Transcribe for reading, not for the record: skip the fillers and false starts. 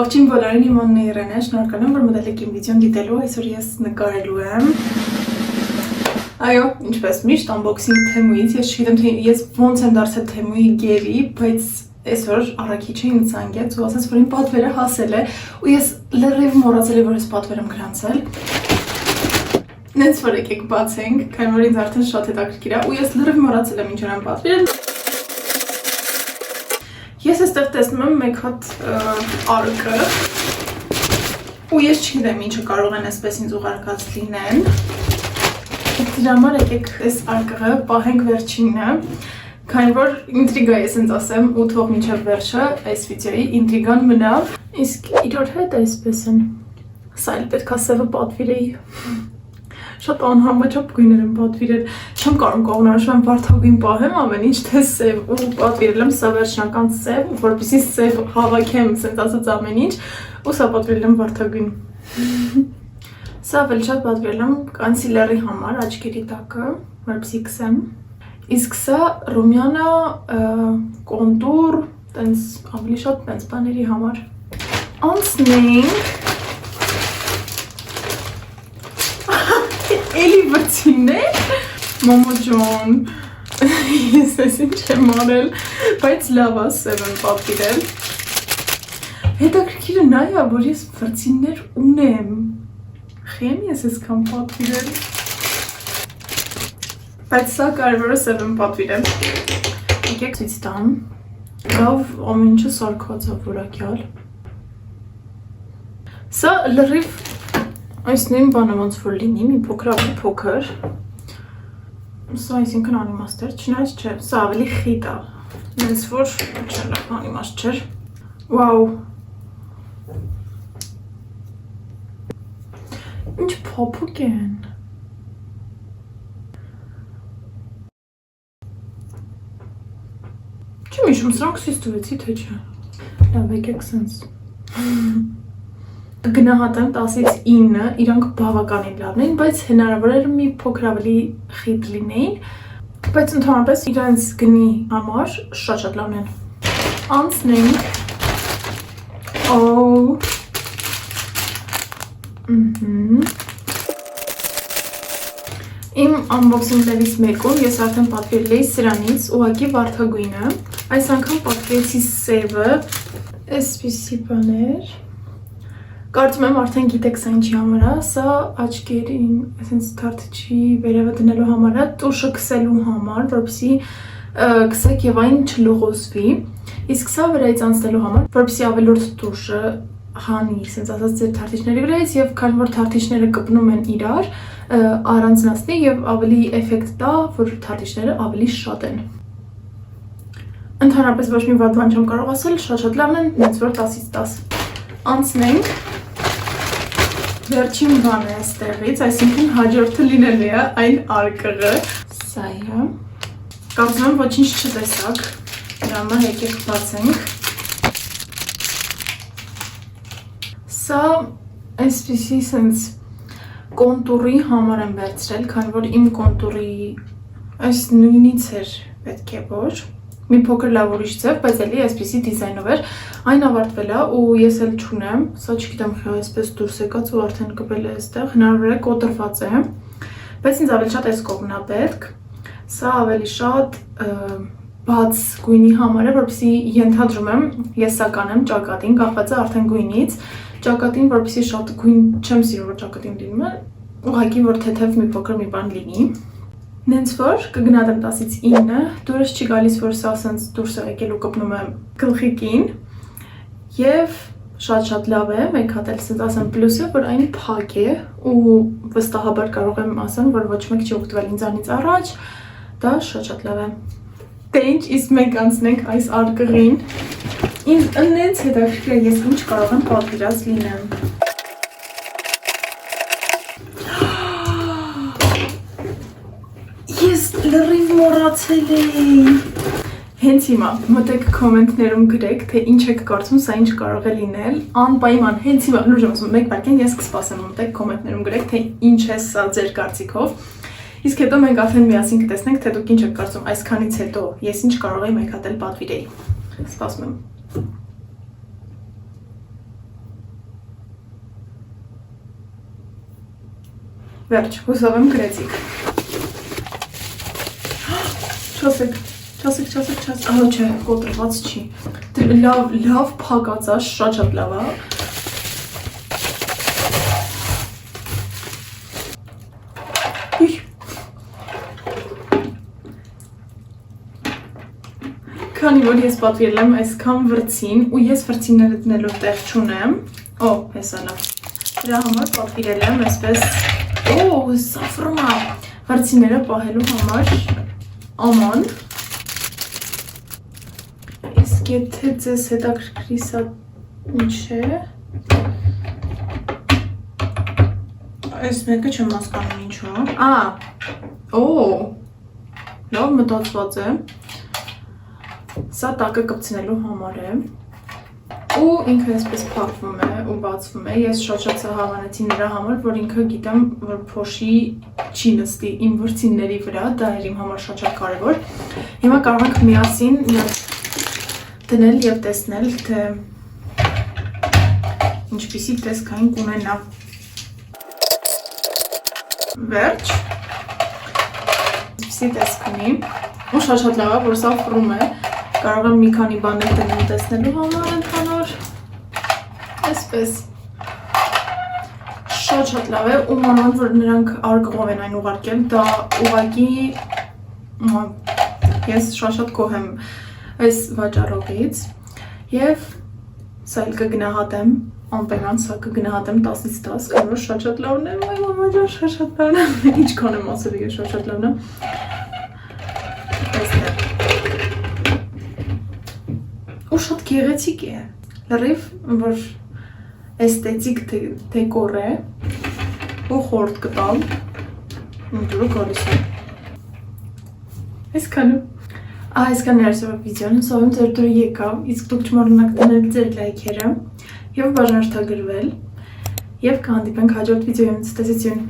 Ողջույն բոլորին, իմ անունը Իրեն է, շնորհակալ եմ, որ մտել եք իմ վիդեոն դիտելու, այսօր ես նկարելու եմ։ Այո, ինչպես միշտ unboxing Թեմուից, ես չգիտեմ թե ես ոնց եմ դարձել Թեմուի գերի, բայց այսօր առաքիչը ինձ զանգեց ու ասաց, որ իմ պատվերը հասել է, ու ես լրիվ մոռացել եմ, որ ես պատվեր եմ գրանցել։ Նենց որ եկեք բացենք, քանի որ ինձ արդեն շատ հետաքրքիր է, ու ես լրիվ մոռացել եմ ինչ եմ պատվիրել։ Ես այստեղ տեսնում եմ մեկ հատ արկը, ու ես չգիտեմ ինչը կարող են այսպես ինձ ուղարկած լինեն։ Դրա համար եկեք այս արկղը պահենք վերջինը, քանի որ ինտրիգա ես ինձ ասեմ ու թող մինչև վերջը այս վիդեոյի ինտրիգան մնա, իսկ իրար հետ այսպես են, սա էլ պետք է սևը պատվիրեի։ Շատ անհամաչափ գույներ եմ պատվիրել, չեմ կարող կողմնորոշում եմ վարդագույն պահեմ ամեն ինչ, թե սև ու պատվիրել եմ սա վերջնական սև, որպեսզի սև հավաքեմ, ասենց ասած ամեն ինչ, ու սա պատվիրել եմ վարդագույն։ Սա ավելի շատ պատվիրել եմ կոնսիլերի համար, աչքերի տակը, որպեսզի քսեմ, իսկ սա ռումյանը կոնտուր, տենց ավելի շատ տենց բաների համար։ Անցնենք Էլի վրցիններ, մոմո ջոն, ես ես ինչ եմ արել, բայց լավ է սև եմ պատվիրել։ Հետաքրքիրը նա է, որ ես վրցիններ ունեմ, խի եմ ես այսքան պատվիրել, բայց սա կարևորը սև եմ պատվիրել։ Եկեք ցույց տամ, լավ ամեն ինչը սարքված է որակյալ։ Սա լրիվ այս նույն բանը ոնց որ լինի, մի փոքր փոքր։ Սա այսինքն անիմաստ էր, չնայած չէ, սա ավելի խիտ է, նենց որ չէ, անիմաստ չէր։ Վաու։ Ինչ փոփուկ են։ Չեմ հիշում, սրանք սույց տվեցի, թե չէ։ Լավ, եկեք սենց։ Գնահատեմ 10-ից 9, իրանք բավականին լավն էին, բայց հնարավոր էր մի փոքր ավելի խիտ լինեին, բայց ընդհանրապես իրանց գնի համար շատ լավն են։ Անցնենք։ Իմ unboxing-ներից մեկում ես արդեն պատվիրել էի սրանից ուղղակի վարդագույնը, այս անգամ պատվիրեցի սևը, այսպիսի բաներ։ Կարծում եմ արդեն գիտեք սա ինչի համար է, սա աչքերին, այսպես թարթիչի վերևը դնելու համար է, տուշը քսելու համար, որպեսզի քսեք եւ այն չլողոսվի, իսկ սա վրայից անցնելու համար, որպեսզի ավելորդ տուշը հանի, այսպես ասած ձեր թարթիչների վրայից եւ քանի որ թարթիչները կպնում են իրար, առանձնացնի եւ ավելի էֆեկտ տա, որ թարթիչները ավելի շատ են։ Ընդհանրապես ոչ մի վատ բան չեմ կարող ասել, շատ լավն են, նենց որ 10-ից 10։ Անցնենք վերջին բանը այստեղից, այսինքն հաջորդը լինելու է այն արկղը, սա է, կարծում եմ ոչինչ չտեսակ, դրա համար եկեք բացենք, սա այսպիսի սենց կոնտուրի համար եմ վերցրել, քանի որ իմ կոնտուրի այս նույնից էր պետք է որ, մի փոքր լավ ուրիշ ձև, բայց էլի այսպիսի դիզայնով էր, այն ավարտվել է ու ես էլ չունեմ, սա չգիտեմ խի այսպես դուրս եկած ու արդեն կպել է այստեղ, հնարավոր է կոտրված է, բայց ինձ ավելի շատ այս կողմն է պետք, սա ավելի շատ բաց գույնի համար է, որպեսզի ենթադրում եմ, ես սա կանեմ ճակատին, կախված է արդեն գույնից, ճակատին, որպեսզի շատ գույն չեմ սիրում, որ ճակատին լինում է, ուղղակի որ թեթև մի փոքր մի բան լինի։ Նենց որ կգնահատեմ 10-ից 9, դուրս չի գալիս, որ սա սենց դուրս է եկել ու կպնում եմ գլխիկին և շատ լավ է, մեկ հատ էլ սենց ասեմ պլյուսը, որ այն փակ է ու վստահաբար կարող եմ ասեմ, որ ոչ մեկ չի օգտվել ինձանից առաջ, դա շատ լավ է։ Դե ինչ, իսկ մենք անցնենք այս արկղին, ինձ նենց հետաքրքիր է, ես ինչ կարող եմ պատվիրած լինեմ։ Ես լրիվ մոռացել էի։ Հենց հիմա մտեք կոմենտներում գրեք, թե ինչ եք կարծում, սա ինչ կարող է լինել, անպայման, հենց հիմա, լուրջ եմ ասում, մեկ վայրկյան ես կսպասեմ, մտեք կոմենտներում գրեք, թե ինչ է սա ձեր կարծիքով, իսկ հետո մենք արդեն միասին կտեսնենք, թե դուք ինչ եք կարծում, այսքանից հետո ես ինչ կարող էի մեկ հատ էլ պատվիրեի։ Սպասում եմ։ Վերջ, հուսով եմ գրեցիք։ Չասեք, ահա չէ, կոտրված չի։ Լավ փակած է, շատ լավ է։ Քանի որ ես պատվիրել եմ այսքան վրձին ու ես վրձինները դնելով տեղ չունեմ, հեսա լավ։ Դրա համար պատվիրել եմ այսպես, սաֆրոն է, վրձինները պահելու համար աման։ Իսկ եթե ձեզ հետաքրքրի սա ինչ է, այս մեկը չեմ հասկանում ինչու, լավ մտածված է, սա տակը կպցնելու համար է ու ինքը այսպես փակվում է ու բացվում է, ես շատ հավանեցի նրա համար, որ ինքը գիտեմ, որ փոշի չի նստի իմ վրձինների վրա, դա էր իմ համար շատ կարևոր։ Հիմա կարող ենք միասին դնել և տեսնել, թե ինչպիսի տեսքային կունենա։ Վերջ, ինչպիսի տեսք ունի, ու շատ լավ է, որ սա ֆռում է, կարող եմ մի քանի բաներ դնում տեսնելու համար ընդհանուր, այսպես, շատ լավ է, ու մանավանդ, որ նրանք արգղով են այն ուղարկել, դա ուղղակի, ես շատ գոհ եմ այս վաճառողից, և սա էլ կգնահատեմ, անպայման սա կգնահատեմ 10-ից 10, քանի որ շատ լավն է, այ մամաջան շատ լավն է, ինչքան եմ ասել ես շատ լավն է, ու շատ գեղեցիկ է, լրիվ, որ էսթետիկ դեկոր է, ու խորտ կտալ, դուրը գալիս է, այսքան էր այսօրվա վիդեոն, հուսով եմ ձեր դուրը եկավ, իսկ դուք չմոռանաք դնել ձեր լայքերը և բաժանորդագրվել և կհանդիպենք հաջորդ վիդեոյում, ցտեսություն։